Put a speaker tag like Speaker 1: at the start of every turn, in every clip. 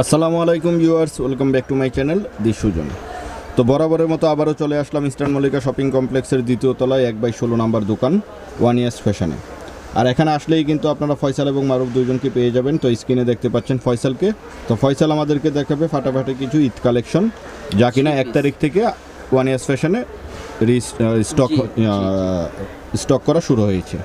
Speaker 1: আসসালামু আলাইকুম viewers, welcome back to my channel the Sujon. তো বরাবরের মতো আবারও চলে আসলাম ইস্টার্ন মল্লিকা শপিং কমপ্লেক্সের দ্বিতীয় তলায় 1/16 নাম্বার দোকান ওয়ান ইয়ার্স ফ্যাশনে। আর এখানে আসলেই কিন্তু আপনারা ফয়সাল এবং মারুফ দুইজনকে পেয়ে যাবেন। তো স্ক্রিনে দেখতে পাচ্ছেন ফয়সালকে। তো ফয়সাল আমাদেরকে দেখাবে ফাটাফাটি কিছু ঈদ কালেকশন, যা কিনা 1 তারিখ থেকে ওয়ান ইয়ার্স ফ্যাশনে স্টক করা শুরু হয়েছে।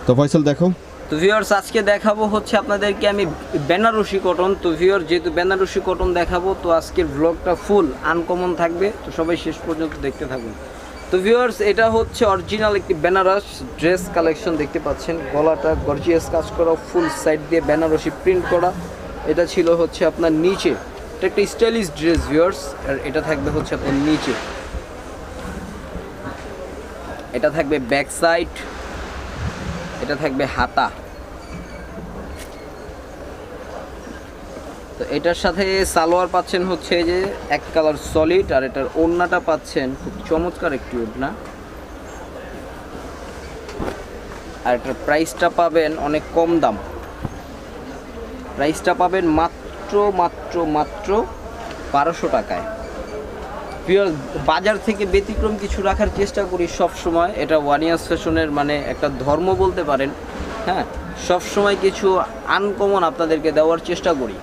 Speaker 1: তো ফয়সাল দেখো।
Speaker 2: তো ভিউয়ার্স, আজকে দেখাবো হচ্ছে আপনাদেরকে আমি বেনারসি কটন। তো ভিউয়ার, যেহেতু বেনারসি কটন দেখাবো, তো আজকের ব্লগটা ফুল আনকমন থাকবে, তো সবাই শেষ পর্যন্ত দেখতে থাকুন। তো ভিউয়ার্স, এটা হচ্ছে অরিজিনাল একটি বেনারস ড্রেস কালেকশন দেখতে পাচ্ছেন। গলাটা গর্জিয়াস কাজ করা, ফুল সাইড দিয়ে বেনারসি প্রিন্ট করা। এটা ছিল হচ্ছে আপনার নিচে, এটা একটা স্টাইলিশ ড্রেস ভিউয়ার্স। আর এটা থাকবে হচ্ছে আপনার নিচে, এটা থাকবে ব্যাক সাইড, এটা থাকবে হাতা। তো এটার সাথে সালোয়ার পাচ্ছেন হচ্ছে যে এক কালার সলিড, আর এটার ওড়নাটা পাচ্ছেন খুব চমৎকার একটি ওড়না। আর এটার প্রাইসটা পাবেন অনেক কম দাম, প্রাইসটা পাবেন মাত্র মাত্র মাত্র 1200 টাকায়। বাজার থেকে ব্যতিক্রম কিছু রাখার চেষ্টা করি সব সময়। এটা ওয়ান ইয়ার্স ফ্যাশনের মানে একটা ধর্ম বলতে পারেন। হ্যাঁ, সব সময় কিছু আনকমন আপনাদেরকে দেওয়ার চেষ্টা করি।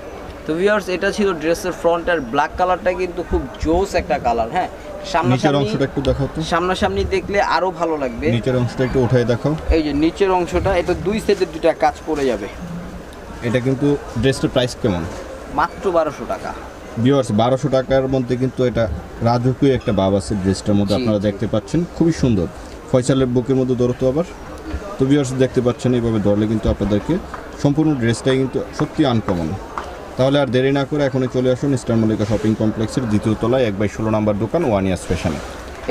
Speaker 2: তো ভিউয়ার্স, এটা ছিল ড্রেসের ফ্রন্ট, আর ব্ল্যাক কালারটা কিন্তু খুব জোস একটা কালার। হ্যাঁ, সামনাসামনি দেখলে আরো ভালো লাগবে।
Speaker 1: নিচের অংশটা একটু উঠাই দেখাও।
Speaker 2: এই যে নিচের অংশটা, এটা দুই সাইডে দুইটা কাজ পড়ে যাবে।
Speaker 1: এটা কিন্তু ড্রেসটার প্রাইস কেমন?
Speaker 2: মাত্র 1200 টাকা।
Speaker 1: ভিউয়ার্স, 1200 টাকার মধ্যে কিন্তু এটা রাজকীয় একটা ভাব আছে ড্রেসটার মধ্যে। আপনারা দেখতে পাচ্ছেন খুবই সুন্দর। ফয়সালের বুকের মধ্যে ধরতো আবার। তো ভিউয়ার্স, দেখতে পাচ্ছেন এইভাবে ধরলে কিন্তু আপনাদেরকে সম্পূর্ণ ড্রেসটাই কিন্তু সত্যি আনকমন। তাহলে আর দেরি না করে এখনই চলে আসুন ইস্টার্ন মল্লিকা শপিং কমপ্লেক্সের দ্বিতীয় তলায় 1/16 নাম্বার দোকান ওয়ান ইয়ার্স ফ্যাশনে।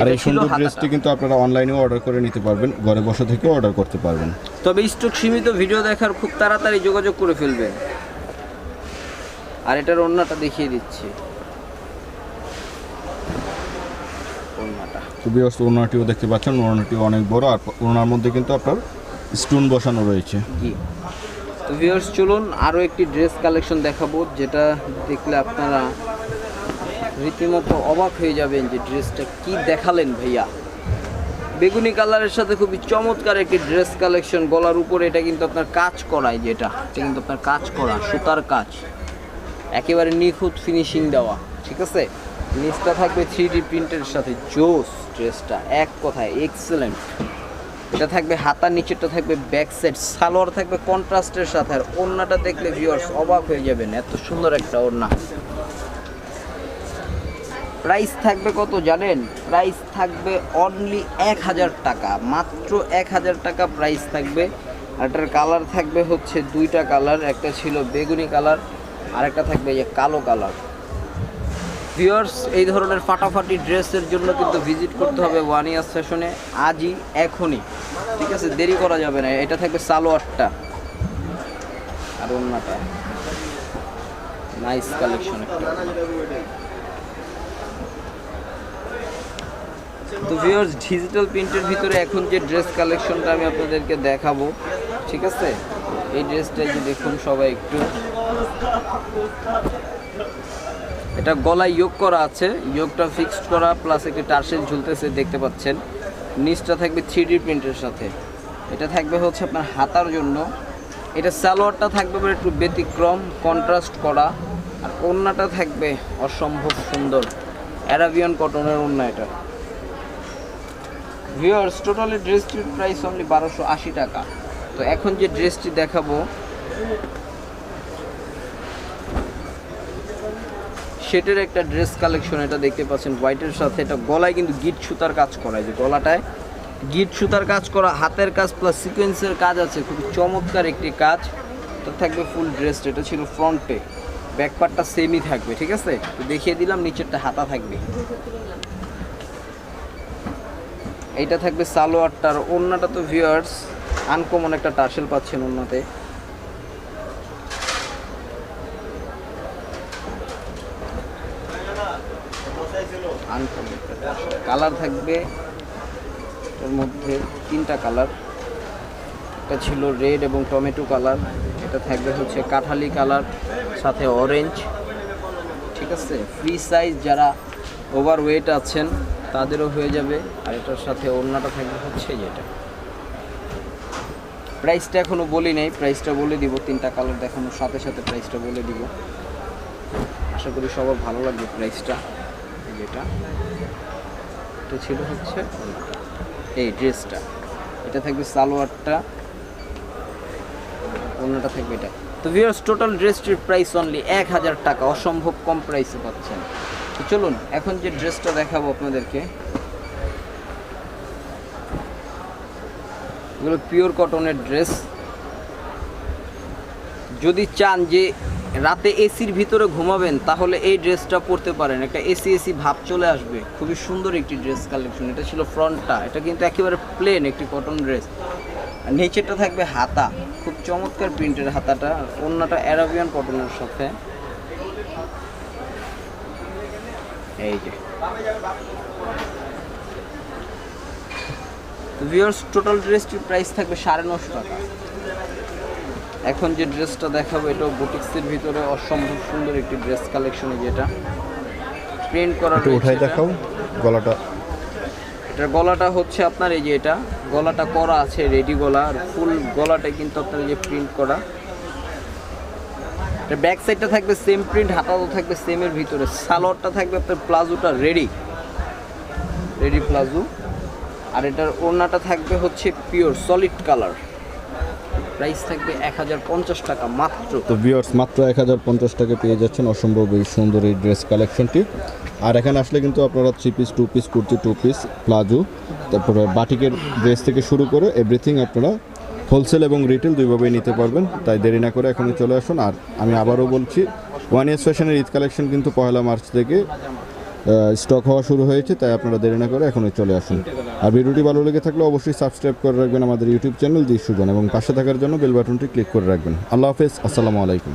Speaker 1: আর এই সুন্দর ড্রেসটি কিন্তু আপনারা অনলাইনেও অর্ডার করে নিতে পারবেন, ঘরে বসে থেকেও অর্ডার করতে পারবেন।
Speaker 2: তবে স্টক সীমিত, ভিডিও দেখার খুব তাড়াতাড়ি যোগাযোগ করে ফেলবেন। আর এটার ওড়নাটা দেখিয়ে দিচ্ছি।
Speaker 1: তো ভিউয়ার্স, ওড়নাটিও দেখতে পাচ্ছেন, ওড়নাটিও অনেক বড়, আর ওড়নার মধ্যে কিন্তু আপনার স্টোন বসানো রয়েছে।
Speaker 2: তো ভিউয়ার্স, চলুন আরও একটি ড্রেস কালেকশন দেখাবো, যেটা দেখলে আপনারা রীতিমতো অবাক হয়ে যাবেন যে ড্রেসটা কি দেখালেন ভাইয়া। বেগুনি কালারের সাথে খুবই চমৎকার একটি ড্রেস কালেকশন। গলার উপরে এটা কিন্তু আপনার কাজ করায়, এটা কিন্তু আপনার কাজ করা সুতার কাজ, একেবারে নিখুঁত ফিনিশিং দেওয়া। ঠিক আছে, নিচটা থাকবে 3D প্রিন্টের সাথে। জোস ড্রেসটা, এক কথায় এক্সেলেন্ট। এটা থাকবে হাতা, নিচেরটা থাকবে ব্যাক সাইড, সালোয়ার থাকবে কন্ট্রাস্টের সাথে। আর ওড়নাটা দেখলে ভিউয়ার্স অবাক হয়ে যাবেন, এত সুন্দর একটা ওড়না। প্রাইস থাকবে কত জানেন? প্রাইস থাকবে অনলি 1000 টাকা, মাত্র 1000 টাকা প্রাইস থাকবে। আর এটার কালার থাকবে হচ্ছে দুইটা কালার, একটা ছিল বেগুনি কালার, আর একটা থাকবে এই কালো কালার। ভিউয়ার্স, এই ধরনের ফাটাফাটি ড্রেসের জন্য কিন্তু ভিজিট করতে হবে ওয়ান ইয়ার্স ফ্যাশনে আজই, এখনই। ঠিক আছে, দেরি করা যাবে না। এটা থাকবে সালোয়ারটা, আর ওড়নাটা নাইস কালেকশন একটা। তো ভিউয়ার্স, ডিজিটাল প্রিন্টের ভিতরে এখন যে ড্রেস কালেকশনটা আমি আপনাদেরকে দেখাবো, ঠিক আছে, এই ড্রেসটা যে দেখুন সবাই একটু। এটা গলায় ইয়োগ করা আছে, ইয়োগটা ফিক্সড করা, প্লাস একটি টার্সেল ঝুলতেছে দেখতে পাচ্ছেন। নিচটা থাকবে 3D প্রিন্টের সাথে। এটা থাকবে হচ্ছে আপনার হাতার জন্য। এটা সালোয়ারটা থাকবে একটু ব্যতিক্রম, কন্ট্রাস্ট করা। আর ওড়নাটা থাকবে অসম্ভব সুন্দর, অ্যারাবিয়ান কটনের ওড়না এটা। ভিউয়ার্স, টোটালি ড্রেসটির প্রাইস অনলি 1280 টাকা। তো এখন যে ড্রেসটি দেখাবো সেটার একটা ড্রেস কালেকশন। এটা দেখতে পাচ্ছেন হোয়াইটের সাথে। এটা গলায় কিন্তু গিট সুতার কাজ করা, যে গলাটায় গিট সুতার কাজ করা, হাতের কাজ প্লাস সিকোয়েন্সের কাজ আছে, খুব চমৎকার একটি কাজ। তো থাকবে ফুল ড্রেস। এটা ছিল ফ্রন্টে, ব্যাক পার্টটা সেমই থাকবে। ঠিক আছে, তো দেখিয়ে দিলাম। নিচেরটা হাতা থাকবে। এইটা থাকবে সালোয়ারটার। ওড়নাটা তো ভিউয়ার্স আনকমন একটা টার্সেল পাচ্ছেন ওড়নাতে। কালার থাকবে এর মধ্যে 3টা কালার। একটা ছিল রেড এবং টমেটো কালার, এটা থাকবে হচ্ছে কাঠালি কালার সাথে অরেঞ্জ, ঠিক আছে। ফ্রি সাইজ যারা ওভার ওয়েট আছেন তাদেরও হয়ে যাবে। আর এটার সাথে ওড়নাটা থাকবে হচ্ছে যেটা। প্রাইসটা এখনও বলি নাই, প্রাইসটা বলে দিব, 3টা কালার দেখানোর সাথে সাথে প্রাইসটা বলে দিব। আশা করি সবার ভালো লাগবে প্রাইসটা। যেটা এটা ছিল হচ্ছে এই ড্রেসটা, এটা থাকবে সালোয়ারটা, ওড়নাটা থাকবে এটা। তো ভিউয়ার্স টোটাল ড্রেসটির প্রাইস অনলি 1000 টাকা, অসম্ভব কম প্রাইসে পাচ্ছেন। তো চলুন এখন যে ড্রেসটা দেখাবো আপনাদেরকে, এগুলো পিওর কটনের ড্রেস। যদি চান যে রাতে এসির ভিতরে ঘুমাবেন তাহলে এই ড্রেসটা পরতে পারেন, একটা এসি ভাব চলে আসবে। খুবই সুন্দর একটি ড্রেস কালেকশন। এটা ছিল ফ্রন্টটা, এটা কিন্তু একেবারে প্লেন একটি কটন ড্রেস। আর নিচেটা থাকবে হাতা, খুব চমৎকার প্রিন্টের হাতাটা। ওড়নাটা অ্যারাবিয়ান কটনের সাথে, এই যে। ভিউয়ার্স টোটাল ড্রেসটির প্রাইস থাকবে 950 টাকা। এখন যে ড্রেসটা দেখাবো এটাও বুটিক্সের ভিতরে অসম্ভব সুন্দর একটি ড্রেস কালেকশনে, যেটা প্রিন্ট করা
Speaker 1: একটু উঠাই দেখাও গলাটা।
Speaker 2: এটার গলাটা হচ্ছে আপনার এই যে, এটা গলাটা করা আছে রেডি গলা, আর ফুল গলাটাই কিন্তু আপনার এই যে প্রিন্ট করা। এটা ব্যাক সাইডটা থাকবে সেম প্রিন্ট, হাতাও থাকবে সেমের ভিতরে। সালোয়ারটা থাকবে আপনার প্লাজোটা রেডি প্লাজো। আর এটার ওড়নাটা থাকবে হচ্ছে পিওর সলিড কালার। প্রাইস থাকবে 1050 টাকা মাত্র।
Speaker 1: তো ভিউয়ার্স মাত্র 1050 টাকা পেয়ে যাচ্ছেন অসম্ভব এই সুন্দর এই ড্রেস কালেকশনটি। আর এখানে আসলে কিন্তু আপনারা 3 piece 2 piece kurti, 2 piece palazzo, তারপরে বাটিকের ড্রেস থেকে শুরু করে এভরিথিং আপনারা হোলসেল এবং রিটেল দুইভাবেই নিতে পারবেন। তাই দেরি না করে এখনই চলে আসুন। আর আমি আবারও বলছি, ওয়ান এস ফ্যাশনের ঈদ কালেকশন কিন্তু 1 মার্চ থেকে স্টক হওয়া শুরু হয়েছে, তাই আপনারা দেরি না করে এখনই চলে আসুন। আর ভিডিওটি ভালো লেগে থাকলে অবশ্যই সাবস্ক্রাইব করে রাখবেন আমাদের ইউটিউব চ্যানেল দি সুজন, এবং পাশে থাকার জন্য বেল বাটনটি ক্লিক করে রাখবেন। আল্লাহ হাফেজ, আসসালামু আলাইকুম।